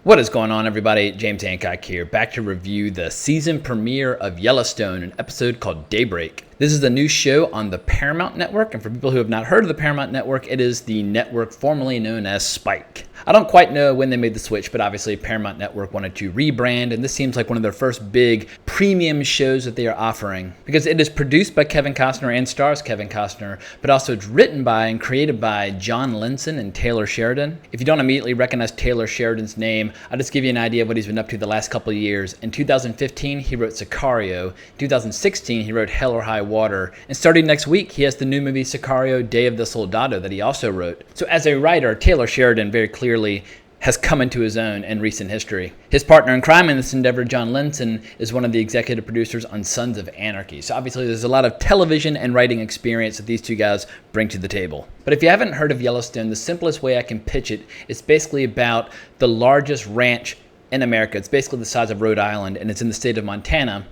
What is going on, everybody? James Hancock here, back to review the season premiere of Yellowstone, an episode called Daybreak. This is the new show on the Paramount Network, and for people who have not heard of the Paramount Network, it is the network formerly known as Spike. I don't quite know when they made the switch, but obviously Paramount Network wanted to rebrand, and this seems like one of their first big premium shows that they are offering, because it is produced by Kevin Costner and stars Kevin Costner, but also it's written by and created by John Linson and Taylor Sheridan. If you don't immediately recognize Taylor Sheridan's name, I'll just give you an idea of what he's been up to the last couple of years. In 2015, he wrote Sicario. In 2016, he wrote Hell or High Water. And starting next week, he has the new movie Sicario, Day of the Soldado that he also wrote. So as a writer, Taylor Sheridan very clearly has come into his own in recent history. His partner in crime in this endeavor, John Linson, is one of the executive producers on Sons of Anarchy. So obviously there's a lot of television and writing experience that these two guys bring to the table. But if you haven't heard of Yellowstone, the simplest way I can pitch it is basically about the largest ranch in America. It's basically the size of Rhode Island, and it's in the state of Montana.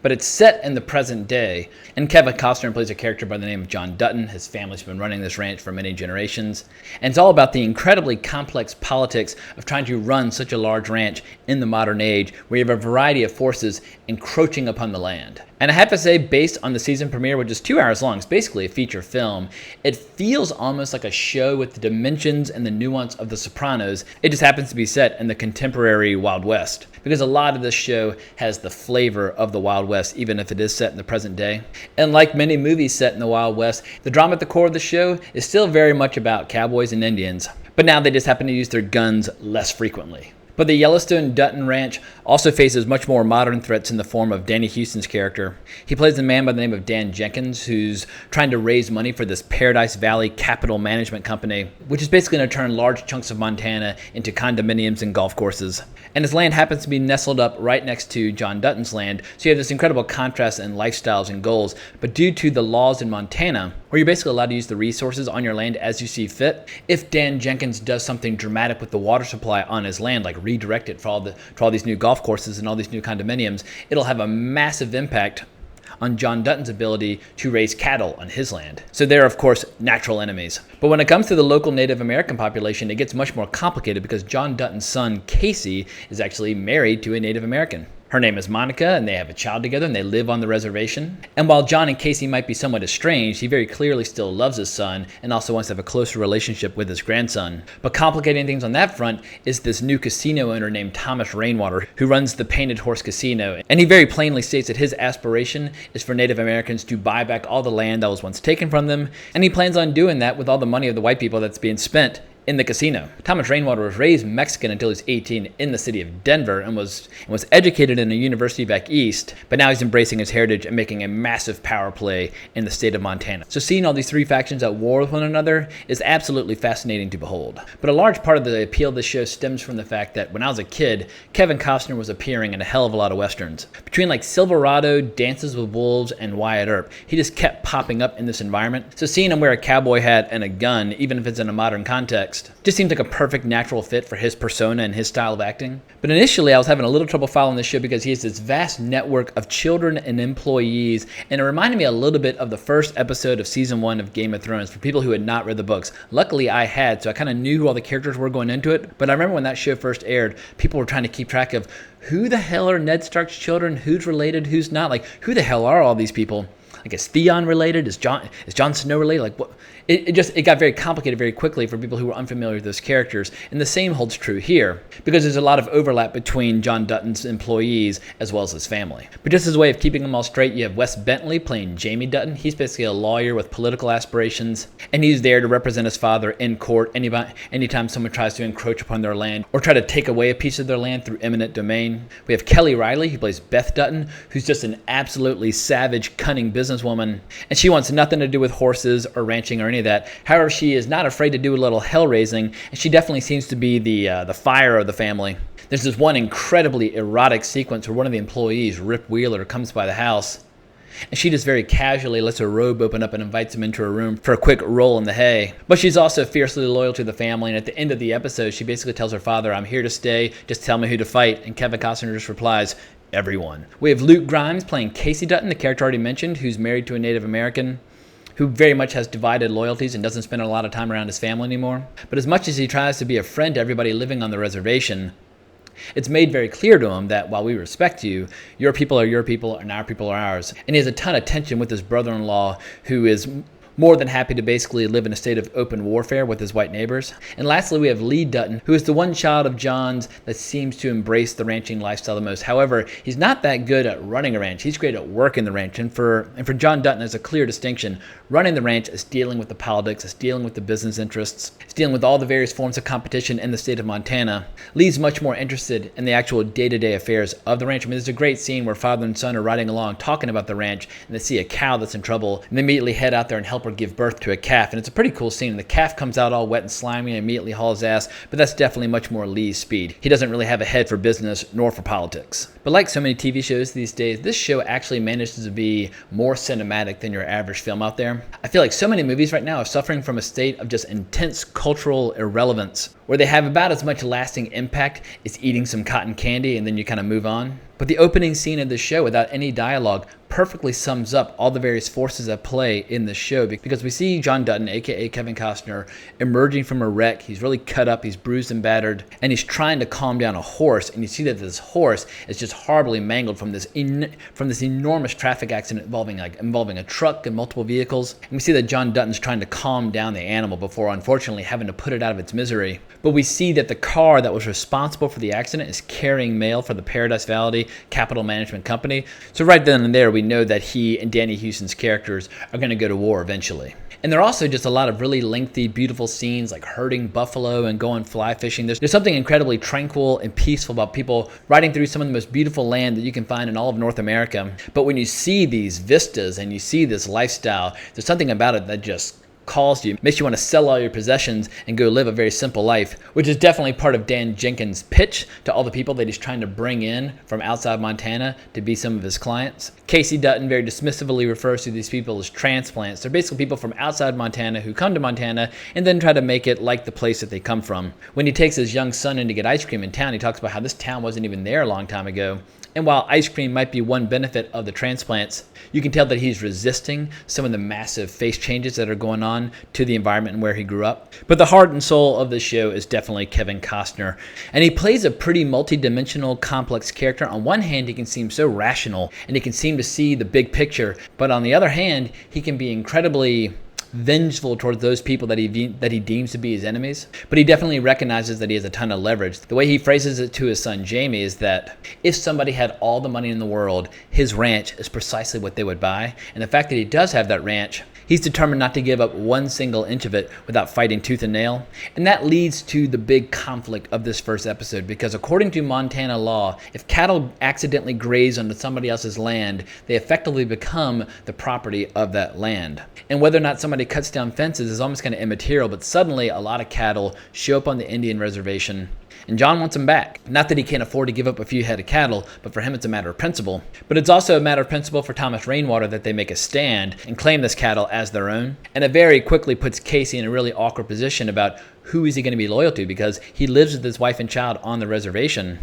But it's set in the present day, and Kevin Costner plays a character by the name of John Dutton. His family's been running this ranch for many generations, and it's all about the incredibly complex politics of trying to run such a large ranch in the modern age, where you have a variety of forces encroaching upon the land. And I have to say, based on the season premiere, which is 2 hours long, it's basically a feature film, it feels almost like a show with the dimensions and the nuance of The Sopranos. It just happens to be set in the contemporary Wild West, because a lot of this show has the flavor of the Wild West, even if it is set in the present day. And like many movies set in the Wild West, the drama at the core of the show is still very much about cowboys and Indians, but now they just happen to use their guns less frequently. But the Yellowstone Dutton Ranch also faces much more modern threats in the form of Danny Houston's character. He plays a man by the name of Dan Jenkins, who's trying to raise money for this Paradise Valley Capital Management Company, which is basically going to turn large chunks of Montana into condominiums and golf courses. And his land happens to be nestled up right next to John Dutton's land, so you have this incredible contrast in lifestyles and goals. But due to the laws in Montana, where you're basically allowed to use the resources on your land as you see fit, if Dan Jenkins does something dramatic with the water supply on his land, like redirect it for all these new golf courses and all these new condominiums, it'll have a massive impact on John Dutton's ability to raise cattle on his land. So they're, of course, natural enemies. But when it comes to the local Native American population, it gets much more complicated because John Dutton's son, Casey, is actually married to a Native American. Her name is Monica, and they have a child together, and they live on the reservation. And while John and Casey might be somewhat estranged, he very clearly still loves his son and also wants to have a closer relationship with his grandson. But complicating things on that front is this new casino owner named Thomas Rainwater, who runs the Painted Horse Casino. And he very plainly states that his aspiration is for Native Americans to buy back all the land that was once taken from them, and he plans on doing that with all the money of the white people that's being spent in the casino. Thomas Rainwater was raised Mexican until he was 18 in the city of Denver and was educated in a university back east, but now he's embracing his heritage and making a massive power play in the state of Montana. So seeing all these three factions at war with one another is absolutely fascinating to behold. But a large part of the appeal of the show stems from the fact that when I was a kid, Kevin Costner was appearing in a hell of a lot of westerns. Between like Silverado, Dances with Wolves, and Wyatt Earp, he just kept popping up in this environment. So seeing him wear a cowboy hat and a gun, even if it's in a modern context, just seems like a perfect natural fit for his persona and his style of acting. But initially I was having a little trouble following this show because he has this vast network of children and employees, and it reminded me a little bit of the first episode of season 1 of Game of Thrones for people who had not read the books. Luckily I had, so I kind of knew who all the characters were going into it, but I remember when that show first aired, people were trying to keep track of who the hell are Ned Stark's children, who's related, who's not, like who the hell are all these people? Like, is Theon related? Is Jon Snow related? Like, what? It got very complicated very quickly for people who were unfamiliar with those characters. And the same holds true here, because there's a lot of overlap between John Dutton's employees as well as his family. But just as a way of keeping them all straight, you have Wes Bentley playing Jamie Dutton. He's basically a lawyer with political aspirations, and he's there to represent his father in court anytime someone tries to encroach upon their land or try to take away a piece of their land through eminent domain. We have Kelly Riley, who plays Beth Dutton, who's just an absolutely savage, cunning businesswoman, and she wants nothing to do with horses or ranching or any of that. However, she is not afraid to do a little hell raising, and she definitely seems to be the fire of the family. There's this one incredibly erotic sequence where one of the employees, Rip Wheeler, comes by the house, and she just very casually lets her robe open up and invites him into her room for a quick roll in the hay. But she's also fiercely loyal to the family, and at the end of the episode, she basically tells her father, "I'm here to stay, just tell me who to fight," and Kevin Costner just replies, "Everyone." We have Luke Grimes playing Casey Dutton, the character already mentioned, who's married to a Native American, who very much has divided loyalties and doesn't spend a lot of time around his family anymore. But as much as he tries to be a friend to everybody living on the reservation, It's made very clear to him that while we respect you, your people are your people and our people are ours. And he has a ton of tension with his brother-in-law, who is more than happy to basically live in a state of open warfare with his white neighbors. And lastly, we have Lee Dutton, who is the one child of John's that seems to embrace the ranching lifestyle the most. However, he's not that good at running a ranch. He's great at working the ranch. And for John Dutton, there's a clear distinction. Running the ranch is dealing with the politics, it's dealing with the business interests, it's dealing with all the various forms of competition in the state of Montana. Lee's much more interested in the actual day-to-day affairs of the ranch. I mean, there's a great scene where father and son are riding along talking about the ranch, and they see a cow that's in trouble, and they immediately head out there and help her give birth to a calf. And it's a pretty cool scene. The calf comes out all wet and slimy and immediately hauls ass, but that's definitely much more Lee's speed. He doesn't really have a head for business nor for politics. But like so many TV shows these days, this show actually manages to be more cinematic than your average film out there. I feel like so many movies right now are suffering from a state of just intense cultural irrelevance, where they have about as much lasting impact as eating some cotton candy and then you kind of move on. But the opening scene of the show, without any dialogue, perfectly sums up all the various forces at play in the show, because we see John Dutton, aka Kevin Costner, emerging from a wreck. He's really cut up, he's bruised and battered, and he's trying to calm down a horse, and you see that this horse is just horribly mangled from this enormous traffic accident involving a truck and multiple vehicles. And we see that John Dutton's trying to calm down the animal before unfortunately having to put it out of its misery. But we see that the car that was responsible for the accident is carrying mail for the Paradise Valley Capital Management Company. So right then and there, we know that he and Danny Houston's characters are going to go to war eventually. And there are also just a lot of really lengthy, beautiful scenes like herding buffalo and going fly fishing. There's something incredibly tranquil and peaceful about people riding through some of the most beautiful land that you can find in all of North America. But when you see these vistas and you see this lifestyle, there's something about it that just calls to you, makes you want to sell all your possessions and go live a very simple life, which is definitely part of Dan Jenkins' pitch to all the people that he's trying to bring in from outside Montana to be some of his clients. Casey Dutton very dismissively refers to these people as transplants. They're basically people from outside Montana who come to Montana and then try to make it like the place that they come from. When he takes his young son in to get ice cream in town, he talks about how this town wasn't even there a long time ago. And while ice cream might be one benefit of the transplants, you can tell that he's resisting some of the massive face changes that are going on to the environment and where he grew up. But the heart and soul of the show is definitely Kevin Costner. And he plays a pretty multi-dimensional, complex character. On one hand, he can seem so rational and he can seem to see the big picture. But on the other hand, he can be incredibly vengeful towards those people that he deems to be his enemies. But he definitely recognizes that he has a ton of leverage. The way he phrases it to his son Jamie is that if somebody had all the money in the world, his ranch is precisely what they would buy. And the fact that he does have that ranch, he's determined not to give up one single inch of it without fighting tooth and nail. And that leads to the big conflict of this first episode, because according to Montana law, if cattle accidentally graze onto somebody else's land, they effectively become the property of that land. And whether or not somebody cuts down fences is almost kind of immaterial, but suddenly a lot of cattle show up on the Indian reservation, and John wants them back. Not that he can't afford to give up a few head of cattle, but for him it's a matter of principle. But it's also a matter of principle for Thomas Rainwater that they make a stand and claim this cattle as their own. And it very quickly puts Casey in a really awkward position about who is he going to be loyal to, because he lives with his wife and child on the reservation.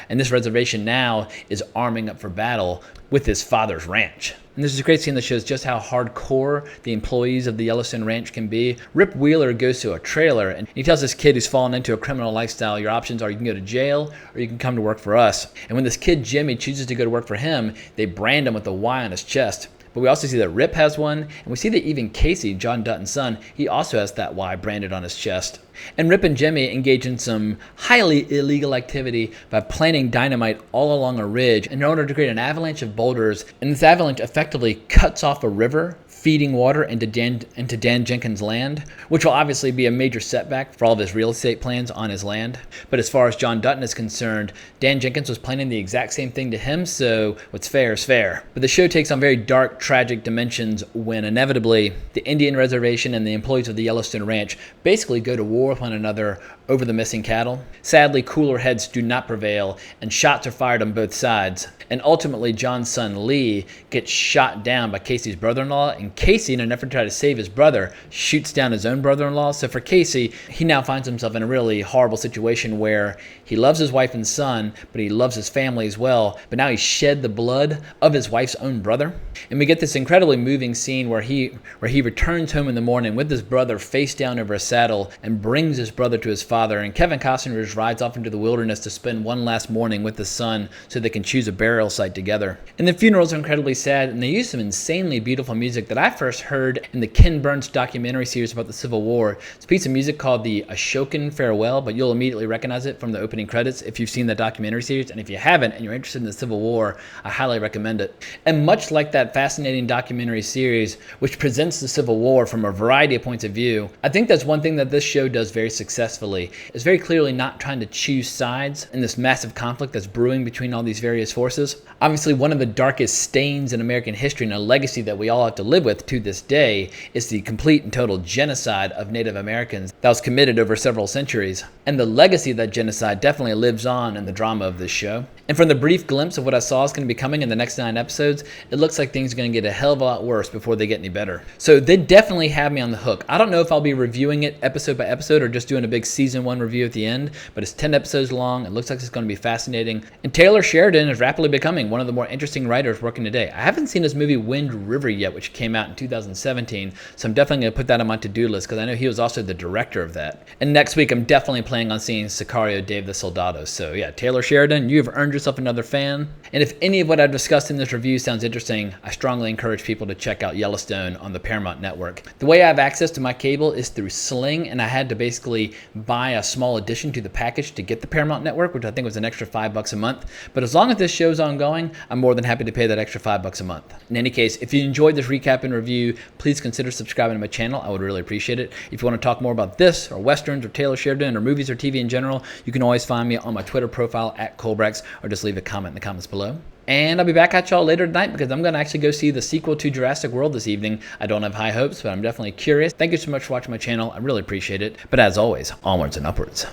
And this reservation now is arming up for battle with his father's ranch. And there's a great scene that shows just how hardcore the employees of the Yellowstone ranch can be. Rip Wheeler goes to a trailer and he tells this kid who's fallen into a criminal lifestyle, your options are you can go to jail or you can come to work for us. And when this kid Jimmy chooses to go to work for him, they brand him with a Y on his chest. But we also see that Rip has one, and we see that even Casey, John Dutton's son, he also has that Y branded on his chest. And Rip and Jimmy engage in some highly illegal activity by planting dynamite all along a ridge in order to create an avalanche of boulders, and this avalanche effectively cuts off a river feeding water into Dan Jenkins' land, which will obviously be a major setback for all of his real estate plans on his land. But as far as John Dutton is concerned, Dan Jenkins was planning the exact same thing to him, so what's fair is fair. But the show takes on very dark, tragic dimensions when inevitably the Indian reservation and the employees of the Yellowstone ranch basically go to war with one another over the missing cattle. Sadly, cooler heads do not prevail, and shots are fired on both sides. And ultimately, John's son Lee gets shot down by Casey's brother-in-law and Casey, in an effort to try to save his brother, shoots down his own brother-in-law. So for Casey, he now finds himself in a really horrible situation where he loves his wife and son, but he loves his family as well. But now he shed the blood of his wife's own brother. And we get this incredibly moving scene where he returns home in the morning with his brother face down over a saddle and brings his brother to his father. And Kevin Costner just rides off into the wilderness to spend one last morning with his son so they can choose a burial site together. And the funerals are incredibly sad, and they use some insanely beautiful music that I first heard in the Ken Burns documentary series about the Civil War. It's a piece of music called the Ashokan Farewell, but you'll immediately recognize it from the opening credits if you've seen the documentary series. And if you haven't and you're interested in the Civil War, I highly recommend it. And much like that fascinating documentary series, which presents the Civil War from a variety of points of view, I think that's one thing that this show does very successfully. It's very clearly not trying to choose sides in this massive conflict that's brewing between all these various forces. Obviously, one of the darkest stains in American history and a legacy that we all have to live with to this day is the complete and total genocide of Native Americans that was committed over several centuries. And the legacy of that genocide definitely lives on in the drama of this show. And from the brief glimpse of what I saw is going to be coming in the next 9 episodes, it looks like things are going to get a hell of a lot worse before they get any better. So they definitely have me on the hook. I don't know if I'll be reviewing it episode by episode or just doing a big season 1 review at the end, but it's 10 episodes long. It looks like it's going to be fascinating. And Taylor Sheridan is rapidly becoming one of the more interesting writers working today. I haven't seen his movie Wind River yet, which came out in 2017, so I'm definitely going to put that on my to-do list because I know he was also the director of that. And next week, I'm definitely planning on seeing Sicario: Dave the Soldado. So yeah, Taylor Sheridan, you have earned yourself another fan. And if any of what I've discussed in this review sounds interesting, I strongly encourage people to check out Yellowstone on the Paramount Network. The way I have access to my cable is through Sling, and I had to basically buy a small addition to the package to get the Paramount Network, which I think was an extra $5 a month. But as long as this show's ongoing, I'm more than happy to pay that extra $5 a month. In any case, if you enjoyed this recap and review, please consider subscribing to my channel. I would really appreciate it. If you want to talk more about this or Westerns or Taylor Sheridan or movies or TV in general, you can always find me on my Twitter profile @Colbrex or just leave a comment in the comments below. And I'll be back at y'all later tonight because I'm going to actually go see the sequel to Jurassic World this evening. I don't have high hopes, but I'm definitely curious. Thank you so much for watching my channel. I really appreciate it. But as always, onwards and upwards.